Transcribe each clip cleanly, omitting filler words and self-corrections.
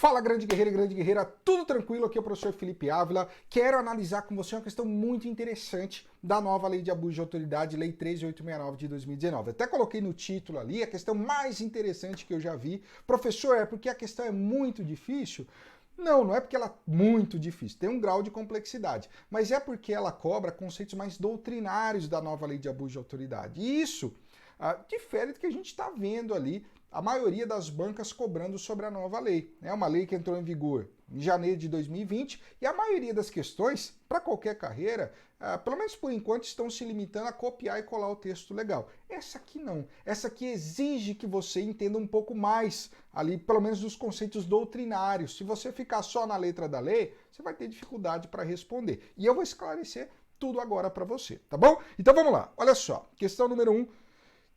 Fala, grande guerreira, tudo tranquilo? Aqui é o professor Felipe Ávila. Quero analisar com você uma questão muito interessante da nova Lei de Abuso de Autoridade, Lei 13.869 de 2019. Até coloquei no título ali a questão mais interessante que eu já vi. Professor, é porque a questão é muito difícil? Não é porque ela é muito difícil, tem um grau de complexidade, mas é porque ela cobra conceitos mais doutrinários da nova Lei de Abuso de Autoridade. E isso difere do que a gente está vendo ali, a maioria das bancas cobrando sobre a nova lei. É uma lei que entrou em vigor em janeiro de 2020 e a maioria das questões, para qualquer carreira, pelo menos por enquanto, estão se limitando a copiar e colar o texto legal. Essa aqui não. Essa aqui exige que você entenda um pouco mais ali, pelo menos dos conceitos doutrinários. Se você ficar só na letra da lei, você vai ter dificuldade para responder. E eu vou esclarecer tudo agora para você, tá bom? Então vamos lá. Olha só, questão número 1,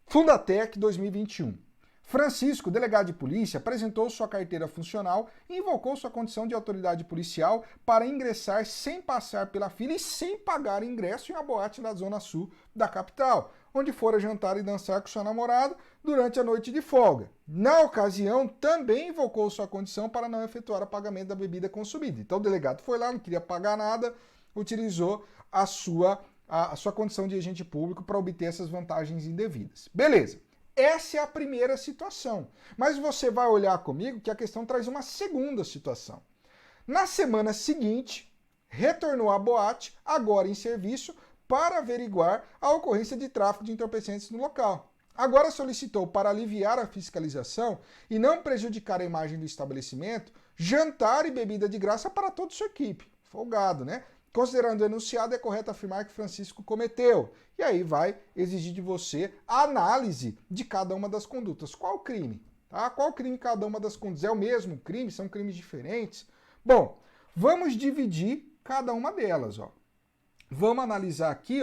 Fundatec 2021. Francisco, delegado de polícia, apresentou sua carteira funcional e invocou sua condição de autoridade policial para ingressar sem passar pela fila e sem pagar ingresso em uma boate na zona sul da capital, onde fora jantar e dançar com sua namorada durante a noite de folga. Na ocasião, também invocou sua condição para não efetuar o pagamento da bebida consumida. Então o delegado foi lá, não queria pagar nada, utilizou a sua condição de agente público para obter essas vantagens indevidas. Beleza. Essa é a primeira situação. Mas você vai olhar comigo que a questão traz uma segunda situação. Na semana seguinte, retornou à boate, agora em serviço, para averiguar a ocorrência de tráfico de entorpecentes no local. Agora solicitou para aliviar a fiscalização e não prejudicar a imagem do estabelecimento, jantar e bebida de graça para toda sua equipe. Folgado, né? Considerando o enunciado, é correto afirmar que Francisco cometeu. E aí vai exigir de você a análise de cada uma das condutas. Qual o crime? Tá? Qual crime cada uma das condutas? É o mesmo crime? São crimes diferentes? Bom, vamos dividir cada uma delas. Ó. Vamos analisar aqui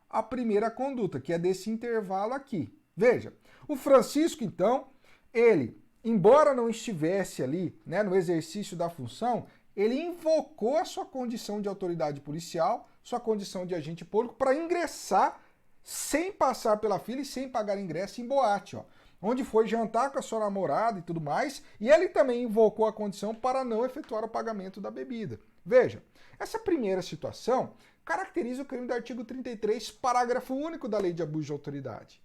a primeira conduta, que é desse intervalo aqui. Veja, o Francisco, então, ele, embora não estivesse ali no exercício da função, ele invocou a sua condição de autoridade policial, sua condição de agente público, para ingressar sem passar pela fila e sem pagar ingresso em boate, onde foi jantar com a sua namorada e tudo mais, e ele também invocou a condição para não efetuar o pagamento da bebida. Veja, essa primeira situação caracteriza o crime do artigo 33, parágrafo único da Lei de Abuso de Autoridade.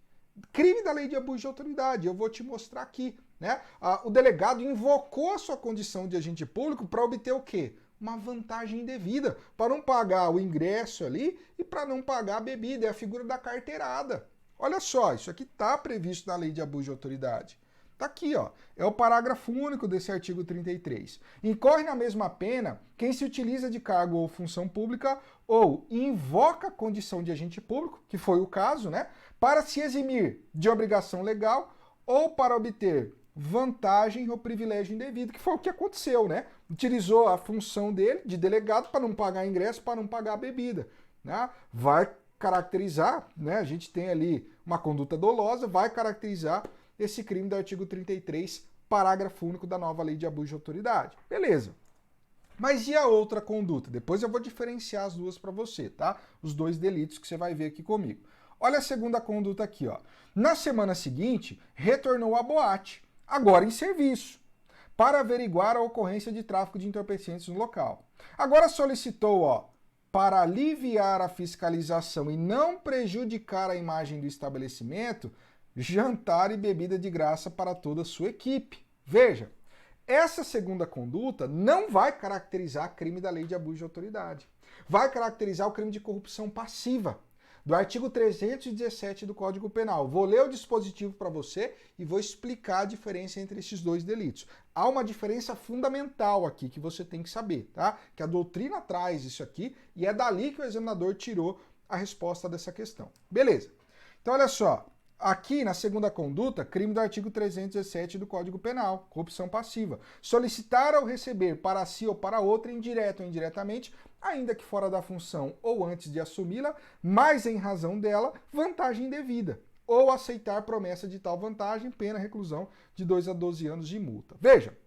Crime da Lei de Abuso de Autoridade, eu vou te mostrar aqui. O delegado invocou a sua condição de agente público para obter o quê? Uma vantagem indevida, para não pagar o ingresso ali e para não pagar a bebida, é a figura da carteirada. Olha só, isso aqui está previsto na Lei de Abuso de Autoridade. Está aqui, é o parágrafo único desse artigo 33. Incorre na mesma pena quem se utiliza de cargo ou função pública ou invoca a condição de agente público, que foi o caso, para se eximir de obrigação legal ou para obter vantagem ou privilégio indevido, que foi o que aconteceu, Utilizou a função dele de delegado para não pagar ingresso, para não pagar a bebida, Vai caracterizar, a gente tem ali uma conduta dolosa, vai caracterizar esse crime do artigo 33, parágrafo único da nova Lei de Abuso de Autoridade. Beleza. Mas e a outra conduta? Depois eu vou diferenciar as duas para você, tá? Os dois delitos que você vai ver aqui comigo. Olha a segunda conduta aqui, Na semana seguinte, retornou à boate, agora em serviço, para averiguar a ocorrência de tráfico de entorpecentes no local. Agora solicitou, para aliviar a fiscalização e não prejudicar a imagem do estabelecimento, jantar e bebida de graça para toda a sua equipe. Veja, essa segunda conduta não vai caracterizar crime da Lei de Abuso de Autoridade. Vai caracterizar o crime de corrupção passiva, do artigo 317 do Código Penal. Vou ler o dispositivo para você e vou explicar a diferença entre esses dois delitos. Há uma diferença fundamental aqui que você tem que saber, tá? Que a doutrina traz isso aqui e é dali que o examinador tirou a resposta dessa questão. Beleza. Então olha só, aqui na segunda conduta, crime do artigo 317 do Código Penal, corrupção passiva. Solicitar ou receber para si ou para outra, indireto ou indiretamente, ainda que fora da função ou antes de assumi-la, mas em razão dela, vantagem indevida. Ou aceitar promessa de tal vantagem, pena reclusão de 2 a 12 anos de multa. Veja,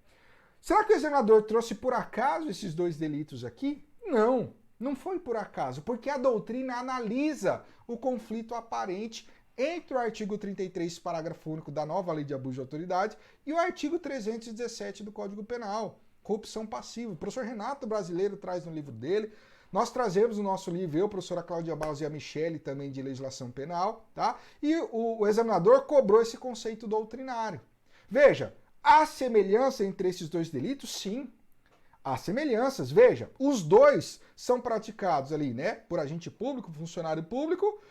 será que o examinador trouxe por acaso esses dois delitos aqui? Não foi por acaso, porque a doutrina analisa o conflito aparente entre o artigo 33, parágrafo único da nova Lei de Abuso de Autoridade e o artigo 317 do Código Penal. corrupção passiva. O professor Renato Brasileiro traz no livro dele. Nós trazemos no nosso livro, eu, a professora Cláudia Barros e a Michele, também de legislação penal, tá? E o examinador cobrou esse conceito doutrinário. Veja, há semelhança entre esses dois delitos? Sim. Há semelhanças. Veja, os dois são praticados ali, né, por agente público, funcionário público,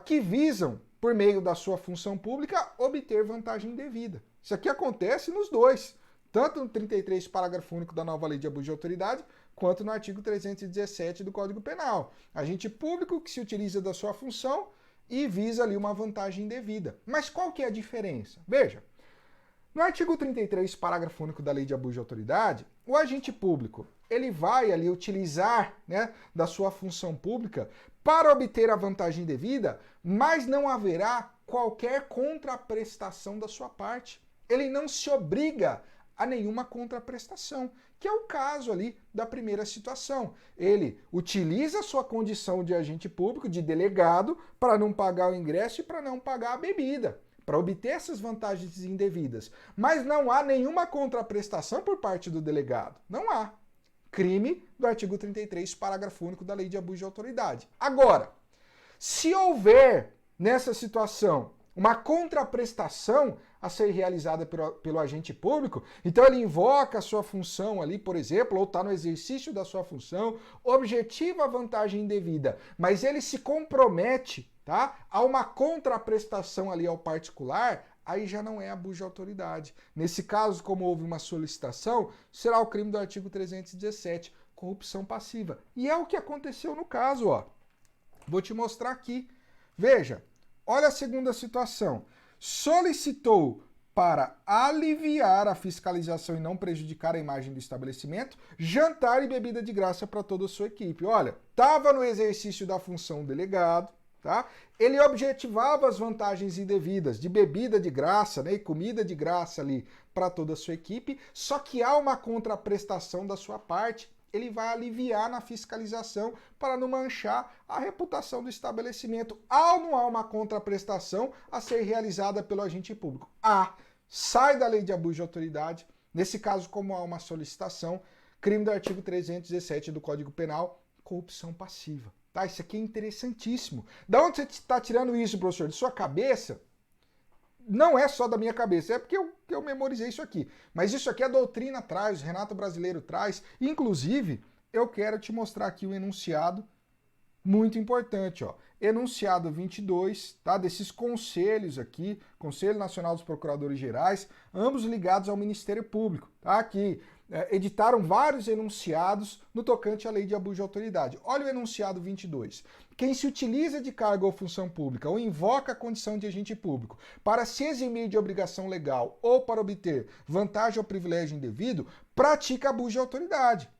que visam, por meio da sua função pública, obter vantagem indevida. Isso aqui acontece nos dois, tanto no 33, parágrafo único da nova lei de abuso de autoridade, quanto no artigo 317 do Código Penal. Agente público que se utiliza da sua função e visa ali uma vantagem indevida. Mas qual que é a diferença? Veja, no artigo 33, parágrafo único da lei de abuso de autoridade, o agente público, ele vai ali utilizar, né, da sua função pública para obter a vantagem indevida, mas não haverá qualquer contraprestação da sua parte. Ele não se obriga a nenhuma contraprestação, que é o caso ali da primeira situação. Ele utiliza a sua condição de agente público, de delegado, para não pagar o ingresso e para não pagar a bebida, para obter essas vantagens indevidas. Mas não há nenhuma contraprestação por parte do delegado. Não há. Crime do artigo 33, parágrafo único da lei de abuso de autoridade. Agora, se houver nessa situação uma contraprestação a ser realizada pelo agente público, então ele invoca a sua função ali, por exemplo, ou está no exercício da sua função, objetiva a vantagem indevida, mas ele se compromete, tá, a uma contraprestação ali ao particular, aí já não é abuso de autoridade. Nesse caso, como houve uma solicitação, será o crime do artigo 317, corrupção passiva. E é o que aconteceu no caso, ó. Vou te mostrar aqui. Veja, olha a segunda situação. Solicitou para aliviar a fiscalização e não prejudicar a imagem do estabelecimento, jantar e bebida de graça para toda a sua equipe. Olha, estava no exercício da função delegado, tá? Ele objetivava as vantagens indevidas de bebida de graça, né, e comida de graça ali para toda a sua equipe, só que há uma contraprestação da sua parte. Ele vai aliviar na fiscalização para não manchar a reputação do estabelecimento. Ao não há uma contraprestação a ser realizada pelo agente público. Sai da lei de abuso de autoridade. Nesse caso, como há uma solicitação, crime do artigo 317 do Código Penal, corrupção passiva. Tá? Isso aqui é interessantíssimo. Da onde você está tirando isso, professor? De sua cabeça? Não é só da minha cabeça, é porque eu memorizei isso aqui. Mas isso aqui a doutrina traz, o Renato Brasileiro traz. Inclusive, eu quero te mostrar aqui um enunciado muito importante, ó. Enunciado 22, tá? Desses conselhos aqui, Conselho Nacional dos Procuradores Gerais, ambos ligados ao Ministério Público, tá? Que editaram vários enunciados no tocante à lei de abuso de autoridade. Olha o enunciado 22. Quem se utiliza de cargo ou função pública ou invoca a condição de agente público para se eximir de obrigação legal ou para obter vantagem ou privilégio indevido, pratica abuso de autoridade.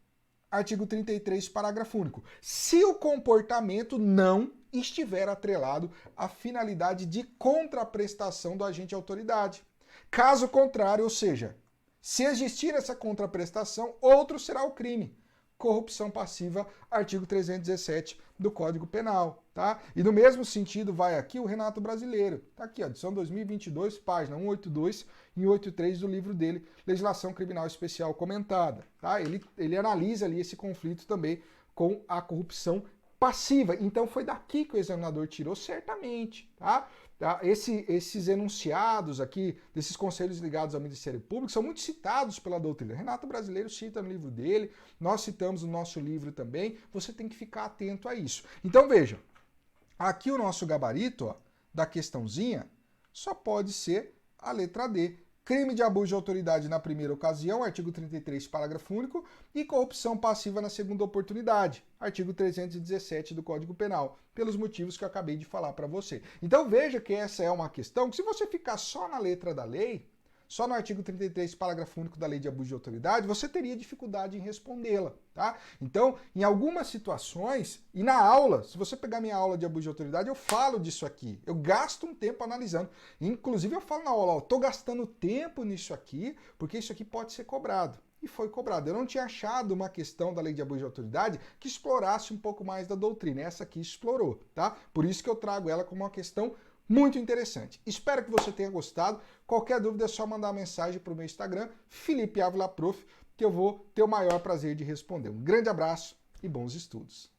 Artigo 33, parágrafo único. Se o comportamento não estiver atrelado à finalidade de contraprestação do agente de autoridade. Caso contrário, ou seja, se existir essa contraprestação, outro será o crime. Corrupção passiva, artigo 317 do Código Penal, tá? E no mesmo sentido vai aqui o Renato Brasileiro. Tá aqui, ó, edição 2022, página 182 e 183 do livro dele, Legislação Criminal Especial Comentada, tá? Ele analisa ali esse conflito também com a corrupção passiva. Então foi daqui que o examinador tirou certamente, tá? Esses enunciados aqui, desses conselhos ligados ao Ministério Público, são muito citados pela doutrina. Renato Brasileiro cita no livro dele, nós citamos no nosso livro também, você tem que ficar atento a isso. Então veja, aqui o nosso gabarito, ó, da questãozinha só pode ser a letra D. Crime de abuso de autoridade na primeira ocasião, artigo 33, parágrafo único, e corrupção passiva na segunda oportunidade, artigo 317 do Código Penal, pelos motivos que eu acabei de falar para você. Então veja que essa é uma questão que, se você ficar só na letra da lei, só no artigo 33, parágrafo único da lei de abuso de autoridade, você teria dificuldade em respondê-la, tá? Então, em algumas situações, e na aula, se você pegar minha aula de abuso de autoridade, eu falo disso aqui. Eu gasto um tempo analisando. Inclusive, eu falo na aula, ó, tô gastando tempo nisso aqui, porque isso aqui pode ser cobrado. E foi cobrado. Eu não tinha achado uma questão da lei de abuso de autoridade que explorasse um pouco mais da doutrina. Essa aqui explorou, tá? Por isso que eu trago ela como uma questão muito interessante. Espero que você tenha gostado. Qualquer dúvida é só mandar mensagem para o meu Instagram, Felipe Ávila Prof. que eu vou ter o maior prazer de responder. Um grande abraço e bons estudos.